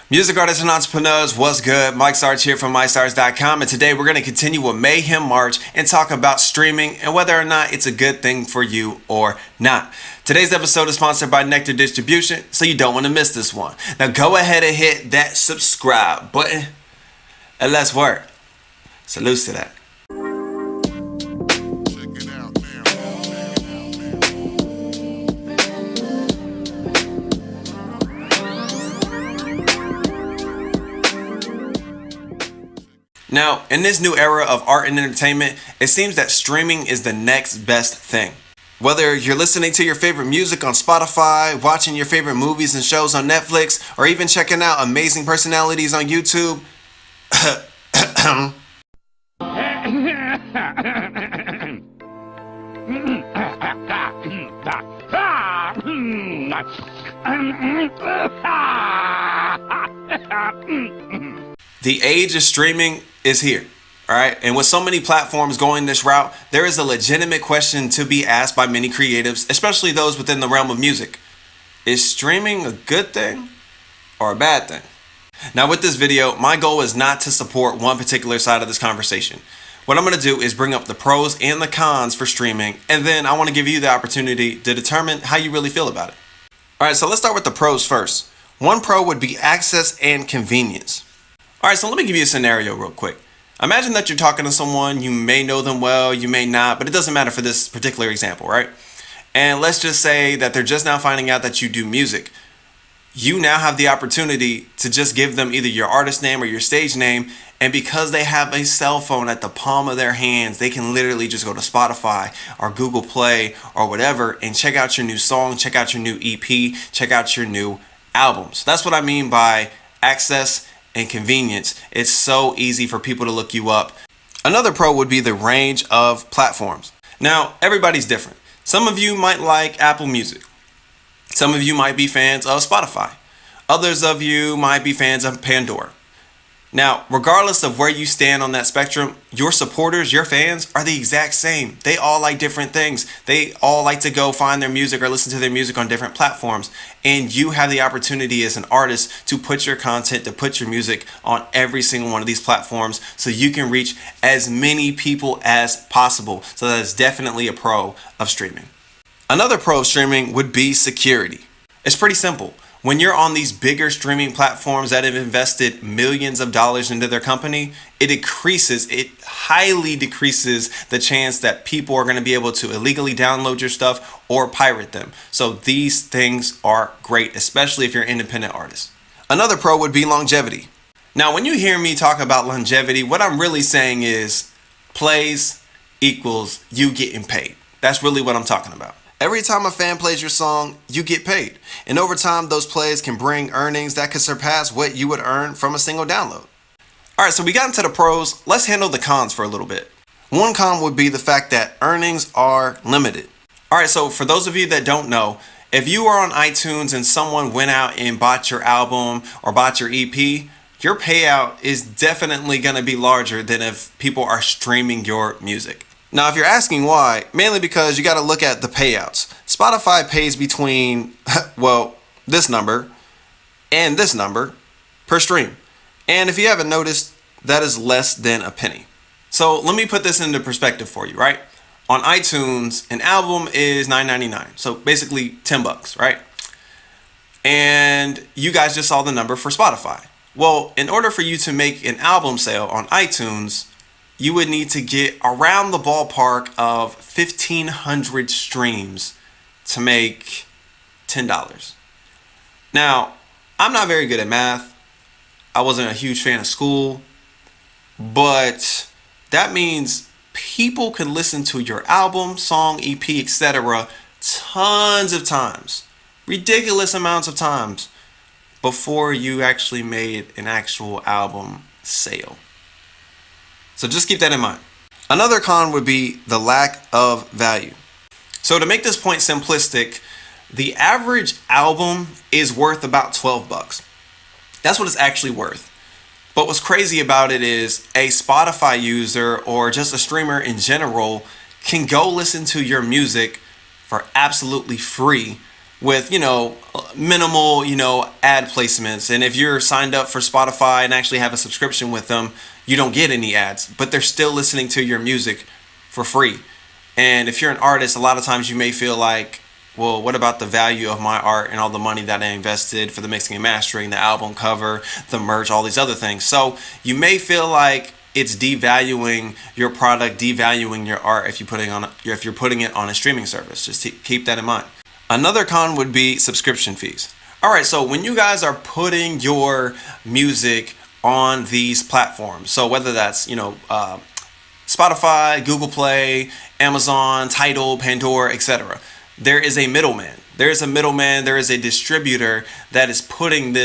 Music artists and entrepreneurs, what's good? Mike Sarge here from MyStars.com, and today we're going to continue with Mayhem March and talk about streaming and whether or not it's a good thing for you or not. Today's episode is sponsored by Nectar Distribution, so you don't want to miss this one. Now go ahead and hit that subscribe button, and let's work. Salute to that. Now, in this new era of art and entertainment, it seems that streaming is the next best thing. Whether you're listening to your favorite music on Spotify, watching your favorite movies and shows on Netflix, or even checking out amazing personalities on YouTube, the age of streaming is here, all right? And with so many platforms going this route, there is a legitimate question to be asked by many creatives, especially those within the realm of music. Is streaming a good thing or a bad thing? Now, with this video, my goal is not to support one particular side of this conversation. What I'm going to do is bring up the pros and the cons for streaming, and then I want to give you the opportunity to determine how you really feel about it. All right, so let's start with the pros first. One pro would be access and convenience. All right, so let me give you a scenario real quick. Imagine that you're talking to someone, you may know them well, you may not, but it doesn't matter for this particular example, right? And let's just say that they're just now finding out that you do music. You now have the opportunity to just give them either your artist name or your stage name, and because they have a cell phone at the palm of their hands, they can literally just go to Spotify or Google Play or whatever and check out your new song, check out your new EP, check out your new albums. That's what I mean by access and convenience. It's so easy for people to look you up. Another pro would be the range of platforms. Now, everybody's different. Some of you might like Apple Music. Some of you might be fans of Spotify. Others of you might be fans of Pandora. Now, regardless of where you stand on that spectrum, your supporters, your fans are the exact same. They all like different things. They all like to go find their music or listen to their music on different platforms. And you have the opportunity as an artist to put your content, to put your music on every single one of these platforms so you can reach as many people as possible. So that is definitely a pro of streaming. Another pro of streaming would be security. It's pretty simple. When you're on these bigger streaming platforms that have invested millions of dollars into their company, it highly decreases the chance that people are going to be able to illegally download your stuff or pirate them. So these things are great, especially if you're an independent artist. Another pro would be longevity. Now, when you hear me talk about longevity, what I'm really saying is plays equals you getting paid. That's really what I'm talking about. Every time a fan plays your song, you get paid. And over time, those plays can bring earnings that could surpass what you would earn from a single download. All right, so we got into the pros. Let's handle the cons for a little bit. One con would be the fact that earnings are limited. All right, so for those of you that don't know, if you are on iTunes and someone went out and bought your album or bought your EP, your payout is definitely going to be larger than if people are streaming your music. Now, if you're asking why, mainly because you got to look at the payouts. Spotify pays between, this number and this number per stream. And if you haven't noticed, that is less than a penny. So let me put this into perspective for you, right? On iTunes, an album is $9.99. So basically $10, right? And you guys just saw the number for Spotify. Well, in order for you to make an album sale on iTunes, you would need to get around the ballpark of 1,500 streams to make $10. Now, I'm not very good at math. I wasn't a huge fan of school, but that means people could listen to your album, song, EP, etc. tons of times, ridiculous amounts of times before you actually made an actual album sale. So just keep that in mind. Another con would be the lack of value. So to make this point simplistic, the average album is worth about $12. That's what it's actually worth. But what's crazy about it is a Spotify user or just a streamer in general can go listen to your music for absolutely free with, minimal, ad placements. And if you're signed up for Spotify and actually have a subscription with them, you don't get any ads, but they're still listening to your music for free. And if you're an artist, a lot of times you may feel like, well, what about the value of my art and all the money that I invested for the mixing and mastering, the album cover, the merch, all these other things? So you may feel like it's devaluing your product, devaluing your art if you're putting it on a streaming service. Just keep that in mind. Another con would be subscription fees. All right, so when you guys are putting your music on these platforms, so whether that's Spotify, Google Play, Amazon, Tidal, Pandora, etc., there is a middleman. There is a distributor that is putting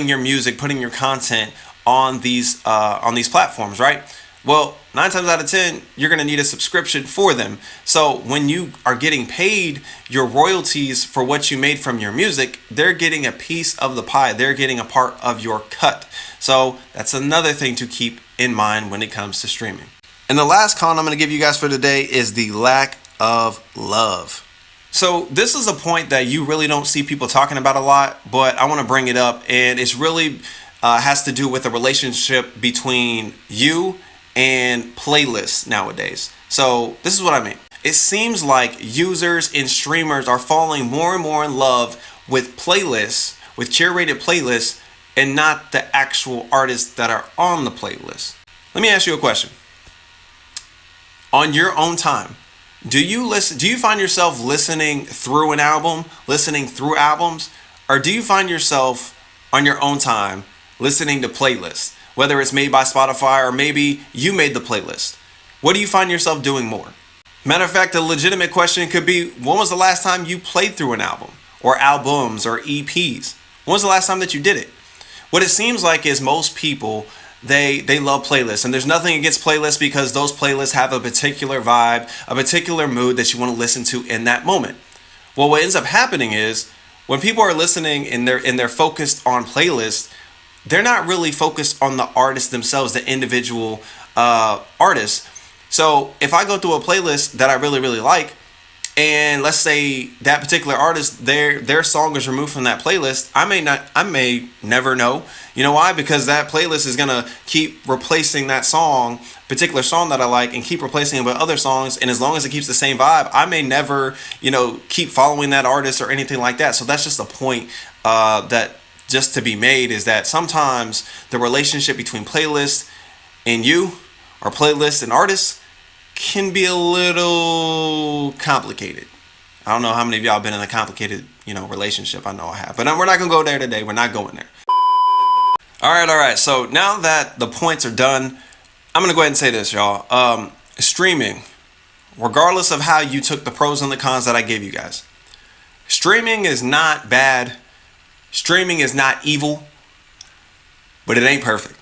your music, putting your content on these platforms, right? Well, 9 times out of 10, you're going to need a subscription for them. So when you are getting paid your royalties for what you made from your music, they're getting a piece of the pie. They're getting a part of your cut. So that's another thing to keep in mind when it comes to streaming. And the last con I'm going to give you guys for today is the lack of love. So this is a point that you really don't see people talking about a lot, but I want to bring it up, and it's really has to do with the relationship between you and playlists nowadays. So this is what I mean. It seems like users and streamers are falling more and more in love with playlists, with curated playlists, and not the actual artists that are on the playlist. Let me ask you a question. On your own time, do you find yourself listening through an album, listening through albums, or do you find yourself on your own time listening to playlists, whether it's made by Spotify or maybe you made the playlist? What do you find yourself doing more? Matter of fact, a legitimate question could be, when was the last time you played through an album or albums or EPs? When was the last time that you did it? What it seems like is most people, they love playlists, and there's nothing against playlists because those playlists have a particular vibe, a particular mood that you want to listen to in that moment. Well, what ends up happening is when people are listening and they're focused on playlists, they're not really focused on the artists themselves, the individual artists. So if I go through a playlist that I really, really like, and let's say that particular artist, their song is removed from that playlist, I may never know. You know why? Because that playlist is gonna keep replacing that particular song that I like, and keep replacing it with other songs. And as long as it keeps the same vibe, I may never, keep following that artist or anything like that. So that's just a point that just to be made, is that sometimes the relationship between playlists and you, or playlists and artists, can be a little complicated. I don't know how many of y'all been in a complicated, relationship. I know I have, but we're not gonna go there today. We're not going there. All right. So now that the points are done, I'm gonna go ahead and say this, y'all. Streaming, regardless of how you took the pros and the cons that I gave you guys, streaming is not bad. Streaming is not evil, but it ain't perfect.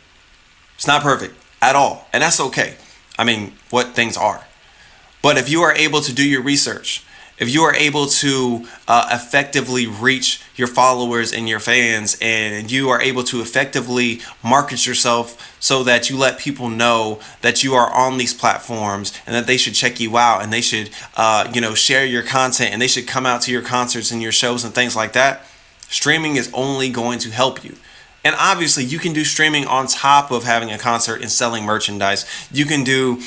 It's not perfect at all, and that's okay. I mean, what things are. But if you are able to do your research, if you are able to effectively reach your followers and your fans, and you are able to effectively market yourself so that you let people know that you are on these platforms and that they should check you out, and they should share your content, and they should come out to your concerts and your shows and things like that, streaming is only going to help you. And obviously, you can do streaming on top of having a concert and selling merchandise. You can do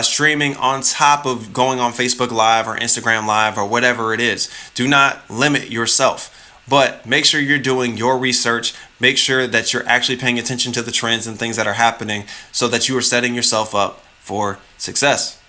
streaming on top of going on Facebook Live or Instagram Live or whatever it is. Do not limit yourself, but make sure you're doing your research. Make sure that you're actually paying attention to the trends and things that are happening so that you are setting yourself up for success.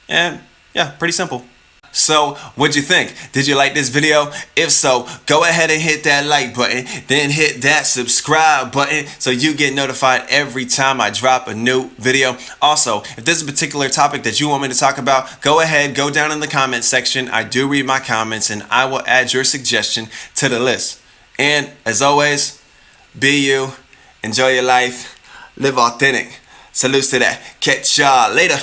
And yeah, pretty simple. So, what'd you think? Did you like this video? If so, go ahead and hit that like button, then hit that subscribe button so you get notified every time I drop a new video. Also, if there's a particular topic that you want me to talk about, go ahead, go down in the comment section. I do read my comments, and I will add your suggestion to the list. And as always, be you, enjoy your life, live authentic. Salutes to that. Catch y'all later.